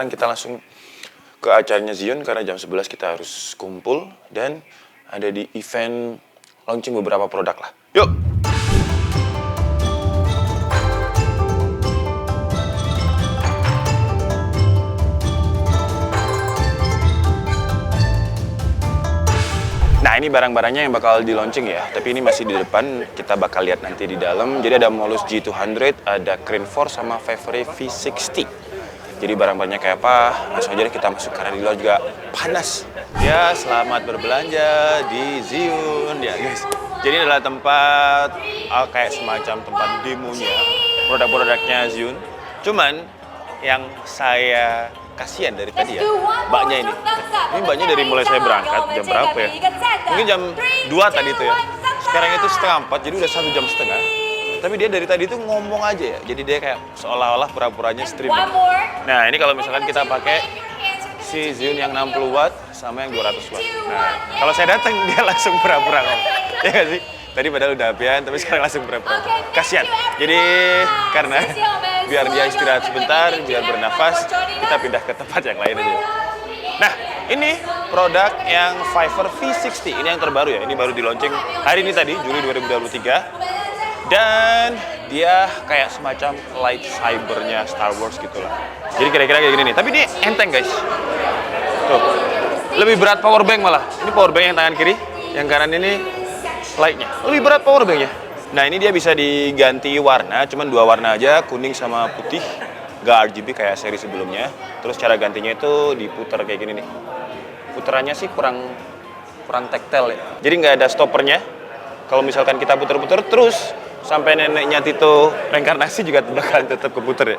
sekarang kita langsung ke acaranya Zion karena jam 11 kita harus kumpul dan ada di event launching beberapa produk lah. Yuk! Nah, ini barang-barangnya yang bakal di launching ya, tapi ini masih di depan, kita bakal lihat nanti di dalam. Jadi ada Molus G200, ada Crane Force sama Favorite V60. Jadi barang-barangnya kayak apa, langsung aja kita masuk karena di luar juga panas. Ya, selamat berbelanja di Zion ya guys. Jadi ini adalah tempat kayak semacam tempat demonya produk-produknya Zion. Cuman yang saya kasihan dari tadi ya, mbaknya ini. Ini mbaknya dari mulai saya berangkat, jam berapa ya? Mungkin jam 2 tadi itu ya. Sekarang itu setengah 4, jadi udah 1 jam setengah. Tapi dia dari tadi itu ngomong aja ya. Jadi dia kayak seolah-olah pura-puranya streaming. Nah, ini kalau misalkan kita pakai si Zion yang 60 watt sama yang 200 watt. Nah, kalau saya datang dia langsung pura-pura ngomong. Ya nggak sih? Tadi padahal udah apian, tapi sekarang langsung pura-pura. Kasian. Jadi karena biar dia istirahat sebentar, biar bernafas, kita pindah ke tempat yang lain aja. Nah, ini produk yang Fiverr V60. Ini yang terbaru ya. Ini baru di launching hari ini tadi, Juli 2023. Dan dia kayak semacam lightsaber-nya Star Wars gitu lah. Jadi kira-kira kayak gini nih. Tapi ini enteng guys. Tuh. Lebih berat power bank malah. Ini power bank yang tangan kiri, yang kanan ini light-nya. Lebih berat power bank-nya. Nah, ini dia bisa diganti warna, cuman 2 warna aja, kuning sama putih. Gak RGB kayak seri sebelumnya. Terus cara gantinya itu diputar kayak gini nih. Putarannya sih kurang tactile ya. Jadi nggak ada stoppernya. Kalau misalkan kita putar-putar terus sampai neneknya Tito reinkarnasi juga bakalan tetap keputar ya.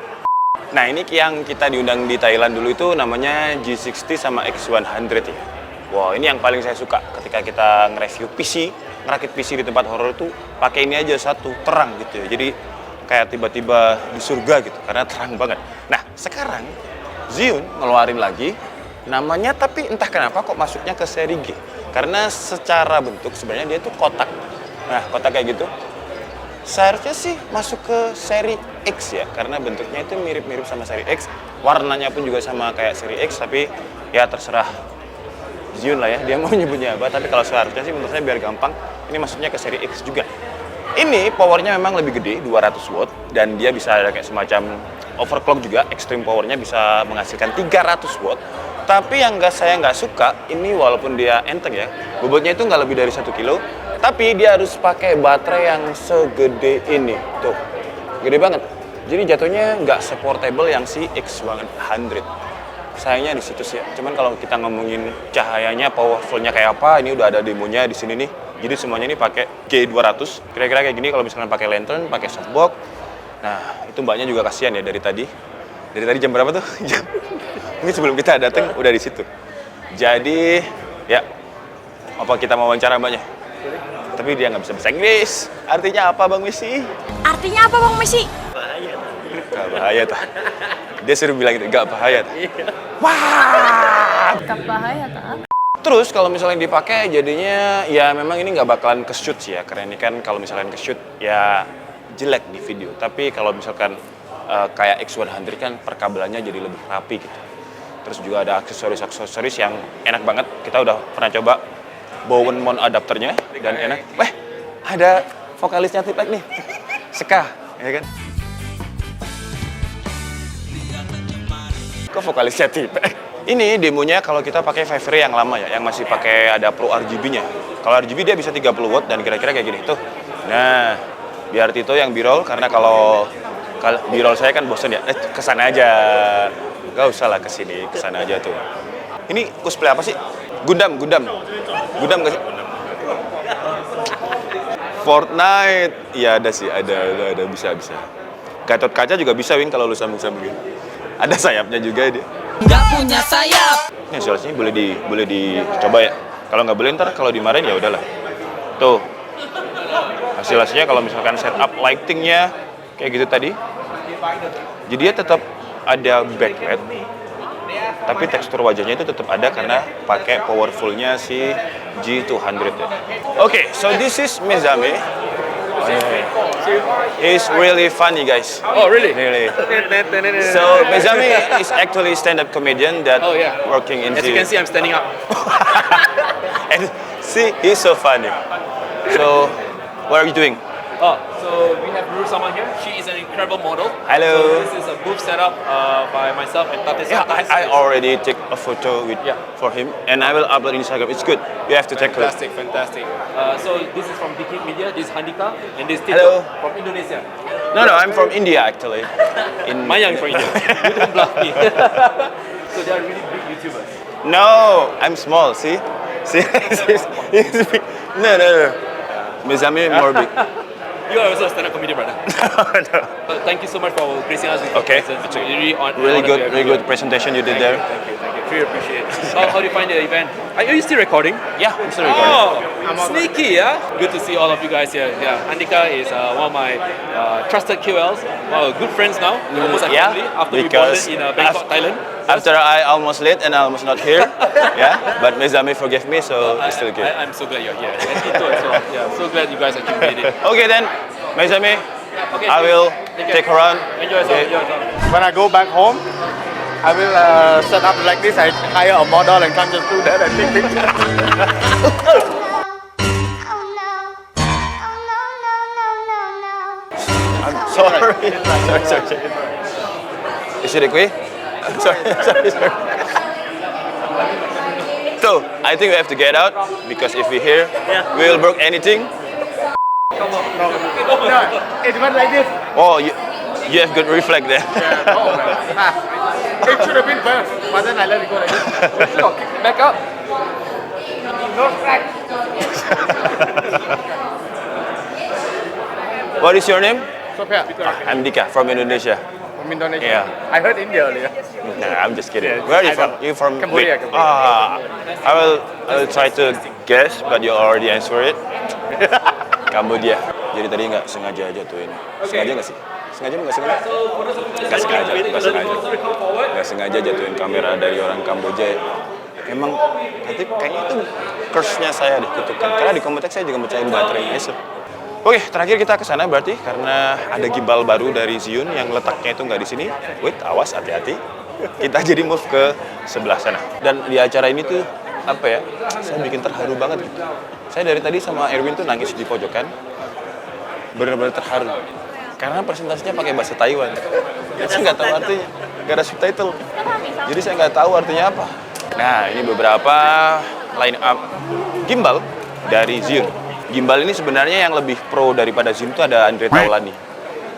Nah, ini yang kita diundang di Thailand dulu itu namanya G60 sama X100 ya. Wow, ini yang paling saya suka ketika kita nge-review PC, ngerakit PC di tempat horor itu pakai ini aja satu, terang gitu ya. Jadi kayak tiba-tiba di surga gitu karena terang banget. Nah, sekarang Zion ngeluarin lagi namanya, tapi entah kenapa kok masuknya ke seri G. Karena secara bentuk sebenarnya dia tuh kotak. Nah, kotak kayak gitu. Seharusnya sih masuk ke seri X ya, karena bentuknya itu mirip-mirip sama seri X. Warnanya pun juga sama kayak seri X, tapi ya terserah Zion lah ya, dia mau nyebutnya apa. Tapi kalau seharusnya sih menurut saya biar gampang, ini masuknya ke seri X juga. Ini powernya memang lebih gede, 200 watt, dan dia bisa ada kayak semacam overclock juga, extreme powernya bisa menghasilkan 300 watt. Tapi yang saya nggak suka, ini walaupun dia enteng ya, bobotnya itu nggak lebih dari 1 kilo, tapi dia harus pakai baterai yang segede ini, tuh, gede banget. Jadi jatuhnya nggak se-portable yang si X100. Sayangnya di situ sih ya. Cuman kalau kita ngomongin cahayanya, powerfulnya kayak apa, ini udah ada demonya di sini nih. Jadi semuanya ini pakai G200. Kira-kira kayak gini kalau misalkan pakai lantern, pakai softbox. Nah, itu mbaknya juga kasihan ya dari tadi. Dari tadi jam berapa tuh? Mungkin sebelum kita datang udah di situ. Jadi, ya, apa kita mau wawancara mbaknya? Tapi dia nggak bisa bahasa Inggris. Artinya apa, Bang Messi? Artinya apa, Bang Messi? Bahaya. Gak bahaya tuh. Dia suruh bilang gitu, gak bahaya tuh. Wah! Gak bahaya, tak? Terus kalau misalnya dipakai jadinya ya memang ini nggak bakalan ke-shoot sih ya. Karena ini kan kalau misalnya ke-shoot ya jelek di video. Tapi kalau misalkan kayak X100 kan perkabelannya jadi lebih rapi gitu. Terus juga ada aksesoris-aksesoris yang enak banget. Kita udah pernah coba Bowen mount adapternya dan enak. Weh, ada vokalisnya Tiplek nih. Seka, ya kan? Kok vokalisnya Tiplek? Ini demonya kalau kita pakai Fiverr yang lama ya, yang masih pakai ada Pro RGB-nya. Kalau RGB dia bisa 30 watt dan kira-kira kayak gini tuh. Nah, biar Tito yang B-roll karena kalau B-roll saya kan bosen ya. Kesana aja. Gak usah lah kesini, kesana aja tuh. Ini cosplay apa sih? Gundam gak sih? Fortnite. Iya ada sih, ada bisa. Gatot kaca juga bisa Win kalau lu sambung-sambungin. Ada sayapnya juga dia. Nggak punya sayap. Ini hasilnya boleh dicoba ya. Kalau nggak boleh ntar kalau dimarahin ya udahlah. Tuh. Hasilnya kalau misalkan setup lightingnya kayak gitu tadi. Jadi dia tetap ada backlight. Tapi tekstur wajahnya itu tetap ada karena pakai powerfulnya si G200 ya. Oke, so this is Mezame. He's really funny, guys. Oh, really? Really. So Mezami is actually stand-up comedian that Oh, yeah. working in As you can see, I'm standing up. and see, he's so funny. So, what are you doing? Oh, so we have Ruru Sama here. She is an incredible model. Hello. So this is a booth set up by myself and Tate Yeah, Santos. I already take a photo with Yeah. for him, and I will upload in Instagram. It's good. You have to take a look. Fantastic. So this is from Dikit Media. This is Handika, and this is Hello. Tito from Indonesia. No, I'm from India actually. In Mayang from India. You don't bluff me. So they are really big YouTubers. No, I'm small. See, he's big. No. Mezami more big. You are also a stand-up comedian, brother. No. Thank you so much for gracing us with your Okay. presence. It's really Really good, really good presentation you did there. Thank you. Really appreciate it. How do you find the event? Are you still recording? Yeah, I'm still recording. Oh, sneaky, yeah? Good to see all of you guys here. Yeah, Andika is one of my trusted QLs. Wow, good friends now, almost like Yeah, family, after we because bonded in Bangkok, Thailand. After I almost late and almost not here, yeah, but Mezami forgave me, so it's still good. I'm so glad you're here. And Tito as well. Yeah, so glad you guys actually made it. Okay then, Mezami, Okay, I will take her on. Enjoy yourself. Okay. Enjoy yourself. When I go back home, I will set up like this. I hire a model and come just do that and take pictures. Oh no. Oh no. Sorry. Sorry. Is it Ekwe? Sorry. So, I think we have to get out because if we here, we will break anything. No, it went like this. Oh, you have good reflex there. Oh, man. It should have been first, but then I let it go like this. Look, kick it back up. No track. What is your name? Sophia, I'm Dika from Indonesia. from Indonesia. Yeah. I heard India earlier. Nah, I'm just kidding. Yeah, Where are you I from? know. You from Cambodia, wait. Cambodia. I will try to guess, but you already answer it. Cambodia. Jadi tadi nggak sengaja jatuhin. Sengaja nggak sih? Sengaja nggak sengaja? Nggak sengaja. Nggak sengaja jatuhin kamera dari orang Kamboja. Emang nanti kayaknya itu curse-nya saya deh kutukan. Karena di Komputex saya juga mecahin baterainya. Oke, terakhir kita ke sana berarti karena ada gimbal baru dari Zhiyun yang letaknya itu nggak di sini. Wait, awas, hati-hati. Kita jadi move ke sebelah sana. Dan di acara ini tuh apa ya? Saya bikin terharu banget. Saya dari tadi sama Erwin tuh nangis di pojokan. Benar-benar terharu. Karena presentasinya pakai bahasa Taiwan. Saya nggak tahu artinya, nggak ada subtitle. Jadi saya nggak tahu artinya apa. Nah, ini beberapa line up gimbal dari Zhiyun. Gimbal ini sebenarnya yang lebih pro daripada Zhiyun itu ada Andre Taulani.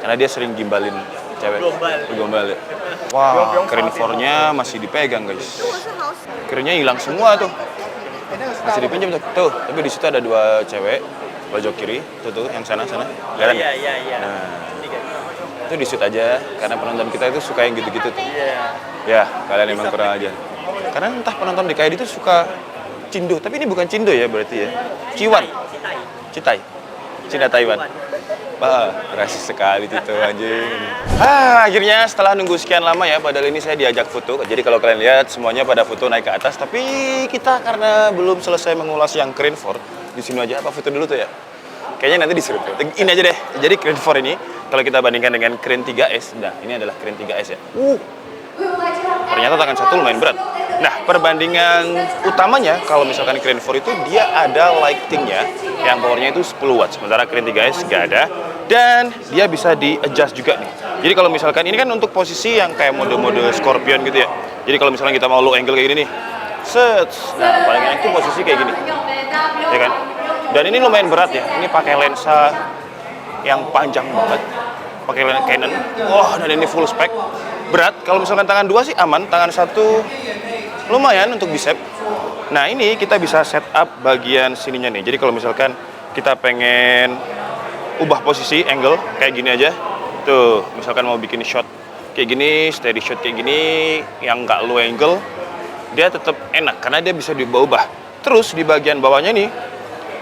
Karena dia sering gimbalin cewek. Gombal. Ya. Wah, crane 4-nya masih dipegang, guys. Crane-nya hilang semua tuh. Masih dipinjam tuh. Tapi di situ ada 2 cewek pojok kiri. Tuh, yang sana. Kelihatan? Iya. Nah, itu di shoot aja karena penonton kita itu suka yang gitu-gitu tuh. Ya, kalian emang kurang aja. Karena entah penonton di KID itu suka Cindo, tapi ini bukan Cindo ya berarti ya. Citai. Cina Taiwan. Wah, rasis sekali itu anjing. Akhirnya setelah nunggu sekian lama ya, padahal ini saya diajak foto. Jadi kalau kalian lihat semuanya pada foto naik ke atas, tapi kita karena belum selesai mengulas yang Crane 4, di sini aja apa foto dulu tuh ya. Kayaknya nanti disuruh foto. Ini aja deh. Jadi Crane 4 ini kalau kita bandingkan dengan Crane 3S, nah ini adalah Crane 3S ya. Ternyata tangan satu lumayan berat. Nah, perbandingan utamanya kalau misalkan Crane 4 itu dia ada lightingnya yang powernya itu 10 watt, sementara Crane 3S nggak ada, dan dia bisa di-adjust juga nih. Jadi kalau misalkan ini kan untuk posisi yang kayak mode-mode Scorpion gitu ya. Jadi kalau misalkan kita mau low angle kayak gini nih, set, nah paling enak itu posisi kayak gini, ya kan? Dan ini lumayan berat ya. Ini pakai lensa yang panjang banget, pakai lensa Canon. Wah, dan ini full spec. Berat. Kalau misalkan tangan 2 sih aman, tangan 1 lumayan untuk bicep. Nah ini kita bisa set up bagian sininya nih. Jadi kalau misalkan kita pengen ubah posisi angle kayak gini aja, tuh misalkan mau bikin shot kayak gini, steady shot kayak gini, yang nggak low angle, dia tetap enak karena dia bisa diubah-ubah. Terus di bagian bawahnya nih,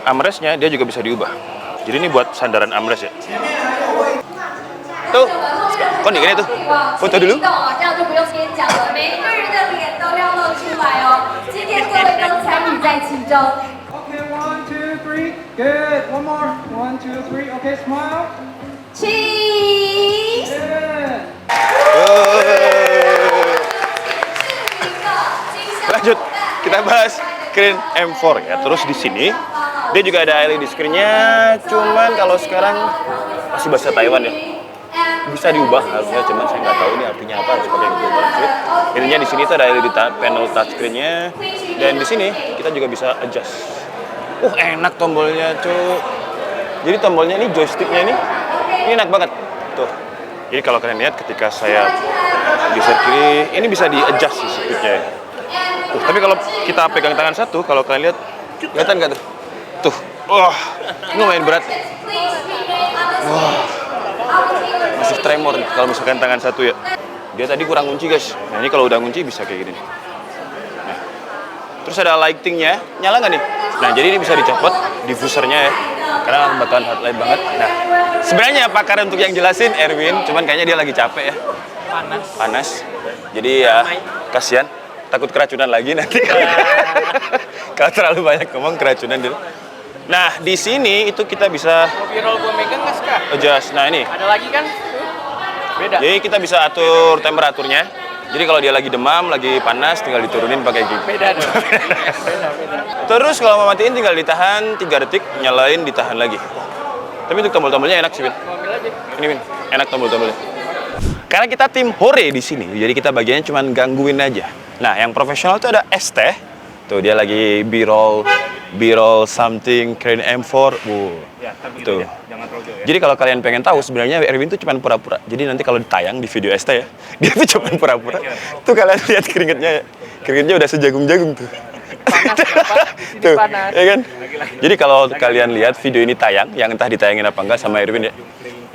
armrestnya dia juga bisa diubah. Jadi ini buat sandaran armrest ya. Tuh, kok nih gini tuh, foto dulu. 这样就不用先讲了，每一个人的脸都要露出来哦。今天各位都参与在其中。 Okay, 1, 2, 3. Good. One more. 1, 2, 3. Okay, smile. Cheese. Good. Lanjut, kita bahas Crane M4 ya. Terus di sini dia juga ada LED screen-nya, cuman kalau sekarang masih bahasa Taiwan ya. Bisa diubah harusnya, cuman saya nggak tahu ini artinya apa, harus pakai Google Translate. Intinya di sini tuh ada LED panel touchscreen-nya, dan di sini kita juga bisa adjust. Enak tombolnya cuy. Jadi tombolnya ini, joysticknya ini enak banget tuh. Jadi kalau kalian lihat ketika saya geser kiri, ini bisa di adjust sih speednya. Tapi kalau kita pegang tangan satu, kalau kalian lihat, kelihatan nggak tuh? Tuh, ini lumayan berat. Masih tremor nih kalau misalkan tangan satu ya. Dia tadi kurang kunci guys. Nah ini kalau udah kunci bisa kayak gini nih. Nah, terus ada lightingnya, nyala nggak nih? Nah jadi ini bisa dicopot diffusernya ya, karena bakalan headlight banget. Nah sebenarnya pakar untuk yang jelasin Erwin, cuman kayaknya dia lagi capek ya. Panas. Jadi ya kasihan, takut keracunan lagi nanti. Kalau terlalu banyak ngomong keracunan dulu. Nah di sini itu kita bisa Viral gue megang nggak Ska? adjust. Nah ini. Ada lagi kan? Beda. Jadi kita bisa atur temperaturnya. Jadi kalau dia lagi demam, lagi panas, tinggal diturunin pakai gigi. Beda dong. Beda. Terus kalau mau matiin tinggal ditahan 3 detik, nyalain, ditahan lagi. Tapi untuk tombol-tombolnya enak sih, Win. Ambil aja. Ini, Win. Enak tombol-tombolnya. Karena kita tim hore di sini, jadi kita bagiannya cuma gangguin aja. Nah, yang profesional itu ada ST. Tuh dia lagi B-roll something Crane M4. Tuh. Jangan terlalu jauh ya. Jadi kalau kalian pengen tahu sebenarnya Erwin tuh cuma pura-pura. Jadi nanti kalau ditayang di video ST ya, dia tuh cuma pura-pura. Tuh kalian lihat keringetnya ya. Keringetnya udah sejagung-jagung tuh. Tuh, panas. ya kan? Jadi kalau kalian lihat video ini tayang, yang entah ditayangin apa enggak sama Erwin ya,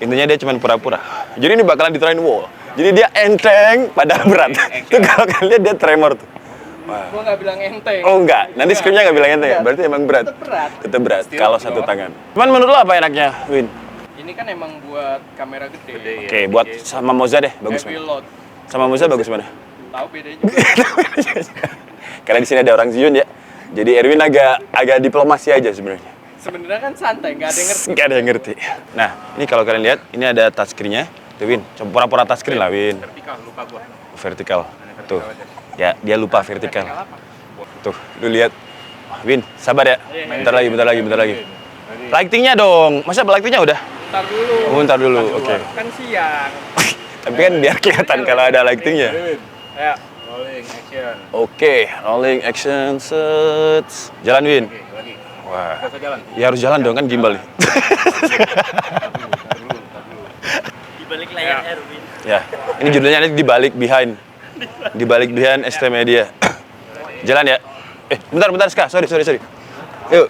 intinya dia cuma pura-pura. Jadi ini bakalan diterain wall. Jadi dia enteng padahal berat. Tuh kalau kalian lihat dia tremor tuh. Gue nggak bilang enteng. Oh enggak, nanti screen-nya nggak bilang enteng ya? Berarti emang berat. Tetap berat. Kalau satu tangan. Cuman menurut lo apa enaknya, Win? Ini kan emang buat kamera gede. Oke, buat sama Moza deh, bagus Heavy mana? load. Sama Moza bagus mana? Tahu bedanya juga. Karena di sini ada orang Zion ya. Jadi Erwin agak diplomasi aja sebenarnya. Sebenarnya kan santai, nggak ada yang ngerti. Nggak ada yang ngerti. Nah, ini kalau kalian lihat, ini ada touchscreen-nya. Tuh, Win. Coba pura-pura touchscreen lah, Win. Vertikal, lupa gua. Vertikal. Tuh. Ya, dia lupa vertikal. Tuh, lu lihat. Wah, Win, sabar ya. Bentar lagi. Lighting-nya dong. Masa lighting-nya udah? Ntar dulu. Oh, ntar dulu. Oke. Kan siang. Tapi kan biar kelihatan kalau ada lighting-nya. Ya. Rolling action. Oke, rolling action set. Jalan, Win. Lagi. Wah. Bisa jalan. Ya harus jalan dong kan gimbal nih. Dibalik layar Erwin. Ya, ini judulnya nanti dibalik behind. Dibalik behind ST Media. Jalan ya. Bentar Ska. Sorry. Yuk.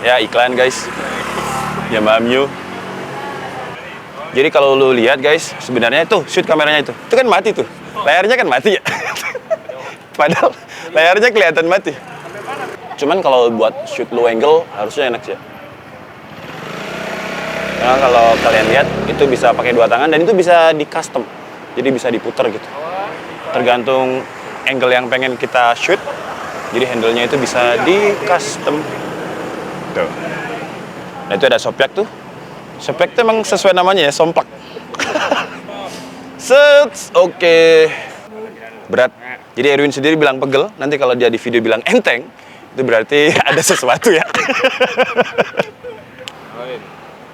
Ya, iklan guys. Ya Mamyu. Jadi kalau lu lihat guys, sebenarnya tuh shoot kameranya itu kan mati tuh. Layarnya kan mati ya. Padahal layarnya kelihatan mati. Cuman kalau buat shoot low angle harusnya enak sih ya. Karena kalau kalian lihat itu bisa pakai 2 tangan dan itu bisa di custom. Jadi bisa diputar gitu. Tergantung angle yang pengen kita shoot. Jadi handle-nya itu bisa di custom. Tuh. Nah itu ada sopyak tuh. Sopyak itu emang sesuai namanya ya, somplak. Set, oke. Berat. Jadi Erwin sendiri bilang pegel. Nanti kalau dia di video bilang enteng, itu berarti ada sesuatu ya.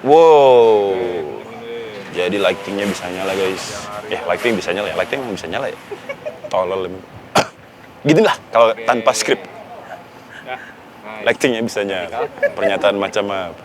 Wow. Jadi lighting-nya bisa nyala guys. Lighting bisa nyala ya. Lighting emang bisa nyala ya. Tolol. Gini lah kalau tanpa skrip. Lighting-nya bisa nyala. Pernyataan macam apa.